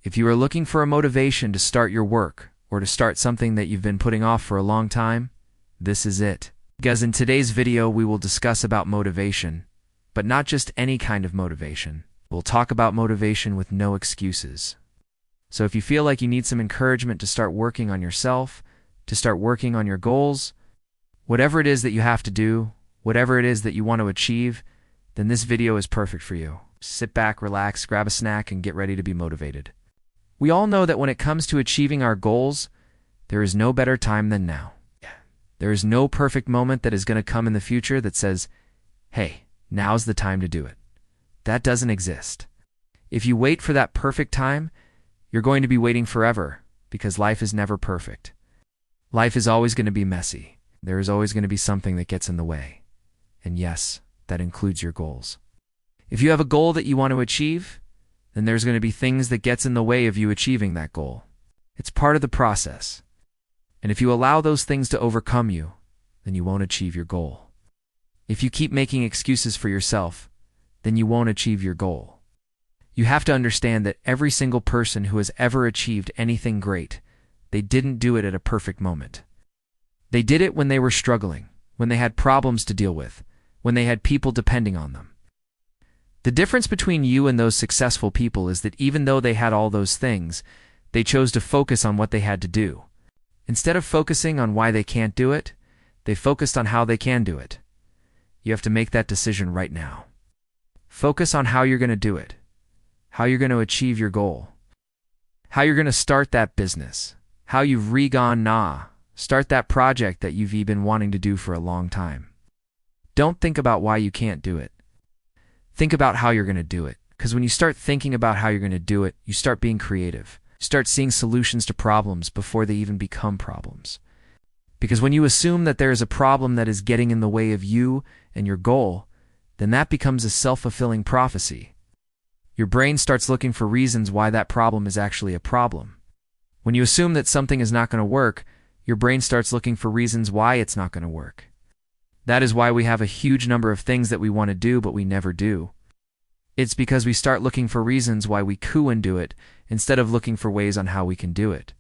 If you are looking for a motivation to start your work or to start something that you've been putting off for a long time, this is it. Because in today's video, we will discuss about motivation, but not just any kind of motivation. We'll talk about motivation with no excuses. So if you feel like you need some encouragement to start working on yourself, to start working on your goals, whatever it is that you have to do, whatever it is that you want to achieve, then this video is perfect for you. Sit back, relax, grab a snack, and get ready to be motivated. We all know that when it comes to achieving our goals, there is no better time than now. There is no perfect moment that is going to come in the future that says, hey, now's the time to do it. That doesn't exist. If you wait for that perfect time, you're going to be waiting forever because life is never perfect. Life is always going to be messy. There is always going to be something that gets in the way. And yes, that includes your goals. If you have a goal that you want to achieve, then there's going to be things that gets in the way of you achieving that goal. It's part of the process. And if you allow those things to overcome you, then you won't achieve your goal. If you keep making excuses for yourself, then you won't achieve your goal. You have to understand that every single person who has ever achieved anything great, they didn't do it at a perfect moment. They did it when they were struggling, when they had problems to deal with, when they had people depending on them. The difference between you and those successful people is that even though they had all those things, they chose to focus on what they had to do. Instead of focusing on why they can't do it, they focused on how they can do it. You have to make that decision right now. Focus on how you're going to do it, how you're going to achieve your goal, how you're going to start that business, how you've start that project that you've been wanting to do for a long time. Don't think about why you can't do it. Think about how you're going to do it, because when you start thinking about how you're going to do it, you start being creative. Start seeing solutions to problems before they even become problems. Because when you assume that there is a problem that is getting in the way of you and your goal, then that becomes a self-fulfilling prophecy. Your brain starts looking for reasons why that problem is actually a problem. When you assume that something is not going to work, your brain starts looking for reasons why it's not going to work. That is why we have a huge number of things that we want to do but we never do. It's because we start looking for reasons why we couldn't do it instead of looking for ways on how we can do it.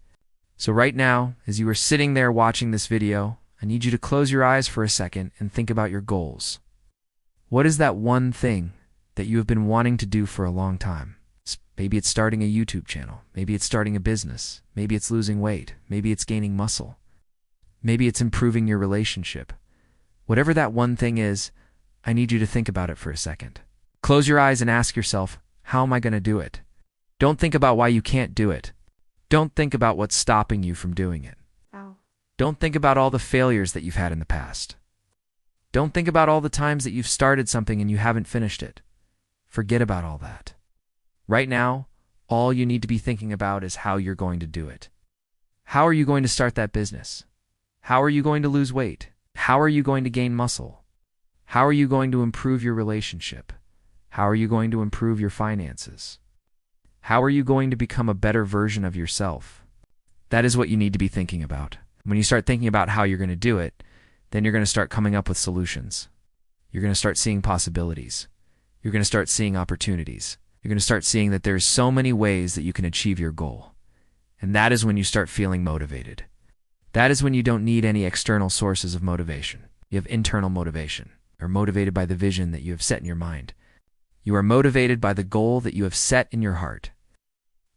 So right now, as you are sitting there watching this video, I need you to close your eyes for a second and think about your goals. What is that one thing that you have been wanting to do for a long time? Maybe it's starting a YouTube channel. Maybe it's starting a business. Maybe it's losing weight. Maybe it's gaining muscle. Maybe it's improving your relationship. Whatever that one thing is, I need you to think about it for a second. Close your eyes and ask yourself, how am I going to do it? Don't think about why you can't do it. Don't think about what's stopping you from doing it. Don't think about all the failures that you've had in the past. Don't think about all the times that you've started something and you haven't finished it. Forget about all that. Right now, all you need to be thinking about is how you're going to do it. How are you going to start that business? How are you going to lose weight? How are you going to gain muscle? How are you going to improve your relationship? How are you going to improve your finances? How are you going to become a better version of yourself? That is what you need to be thinking about. When you start thinking about how you're going to do it, then you're going to start coming up with solutions. You're going to start seeing possibilities. You're going to start seeing opportunities. You're going to start seeing that there's so many ways that you can achieve your goal. And that is when you start feeling motivated. That is when you don't need any external sources of motivation. You have internal motivation, or motivated by the vision that you have set in your mind. You are motivated by the goal that you have set in your heart.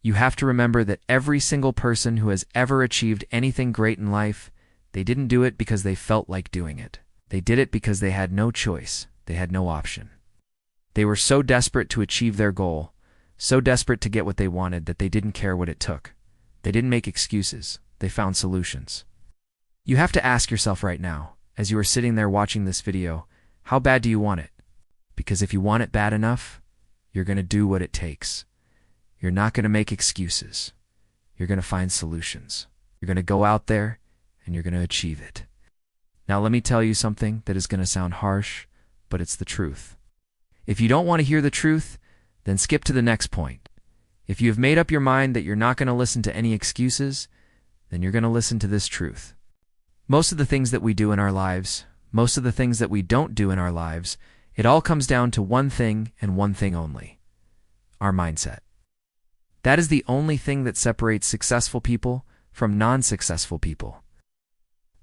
You have to remember that every single person who has ever achieved anything great in life, they didn't do it because they felt like doing it. They did it because they had no choice. They had no option. They were so desperate to achieve their goal, so desperate to get what they wanted that they didn't care what it took. They didn't make excuses. They found solutions. You have to ask yourself right now, as you are sitting there watching this video, how bad do you want it? Because if you want it bad enough, you're going to do what it takes. You're not going to make excuses. You're going to find solutions. You're going to go out there and you're going to achieve it. Now let me tell you something that is going to sound harsh, but it's the truth. If you don't want to hear the truth, then skip to the next point. If you have made up your mind that you're not going to listen to any excuses, then you're going to listen to this truth. Most of the things that we do in our lives, most of the things that we don't do in our lives, it all comes down to one thing and one thing only: our mindset. That is the only thing that separates successful people from non-successful people.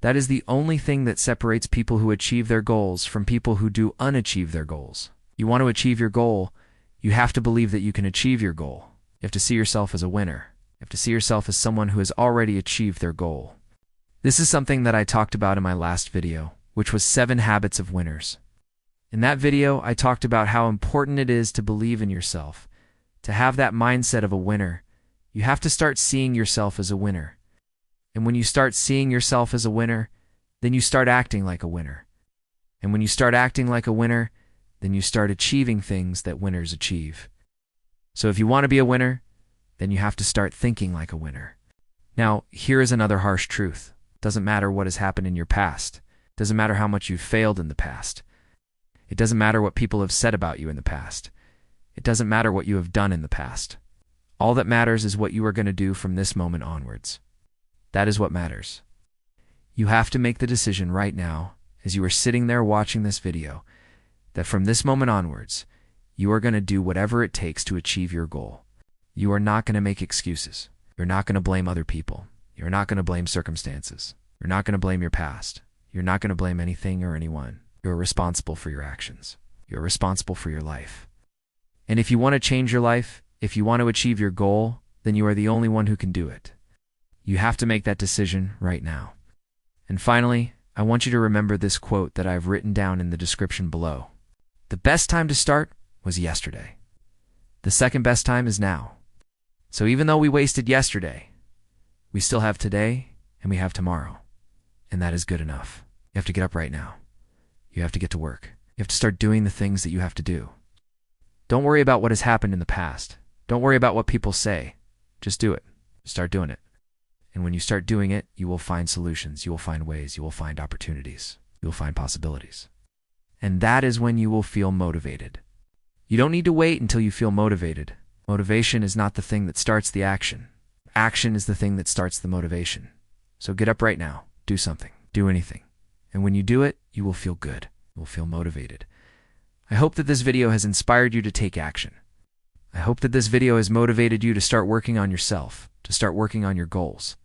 That is the only thing that separates people who achieve their goals from people who do unachieve their goals. You want to achieve your goal, you have to believe that you can achieve your goal. You have to see yourself as a winner. You have to see yourself as someone who has already achieved their goal. This is something that I talked about in my last video, which was 7 Habits of Winners. In that video, I talked about how important it is to believe in yourself. To have that mindset of a winner, you have to start seeing yourself as a winner. And when you start seeing yourself as a winner, then you start acting like a winner. And when you start acting like a winner, then you start achieving things that winners achieve. So if you want to be a winner, then you have to start thinking like a winner. Now, here is another harsh truth. It doesn't matter what has happened in your past. It doesn't matter how much you've failed in the past. It doesn't matter what people have said about you in the past. It doesn't matter what you have done in the past. All that matters is what you are going to do from this moment onwards. That is what matters. You have to make the decision right now, as you are sitting there watching this video, that from this moment onwards, you are going to do whatever it takes to achieve your goal. You are not going to make excuses. You're not going to blame other people. You're not going to blame circumstances. You're not going to blame your past. You're not going to blame anything or anyone. You're responsible for your actions. You're responsible for your life. And if you want to change your life, if you want to achieve your goal, then you are the only one who can do it. You have to make that decision right now. And finally, I want you to remember this quote that I've written down in the description below. The best time to start was yesterday. The second best time is now. So even though we wasted yesterday, we still have today and we have tomorrow. And that is good enough. You have to get up right now. You have to get to work. You have to start doing the things that you have to do. Don't worry about what has happened in the past. Don't worry about what people say. Just do it. Start doing it. And when you start doing it, you will find solutions. You will find ways. You will find opportunities. You will find possibilities. And that is when you will feel motivated. You don't need to wait until you feel motivated. Motivation is not the thing that starts the action. Action is the thing that starts the motivation. So get up right now. Do something. Do anything. And when you do it, you will feel good. You will feel motivated. I hope that this video has inspired you to take action. I hope that this video has motivated you to start working on yourself, to start working on your goals.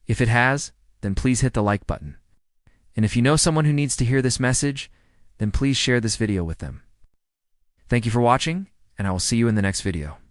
If it has, then please hit the like button. And if you know someone who needs to hear this message, then please share this video with them. Thank you for watching, and I will see you in the next video.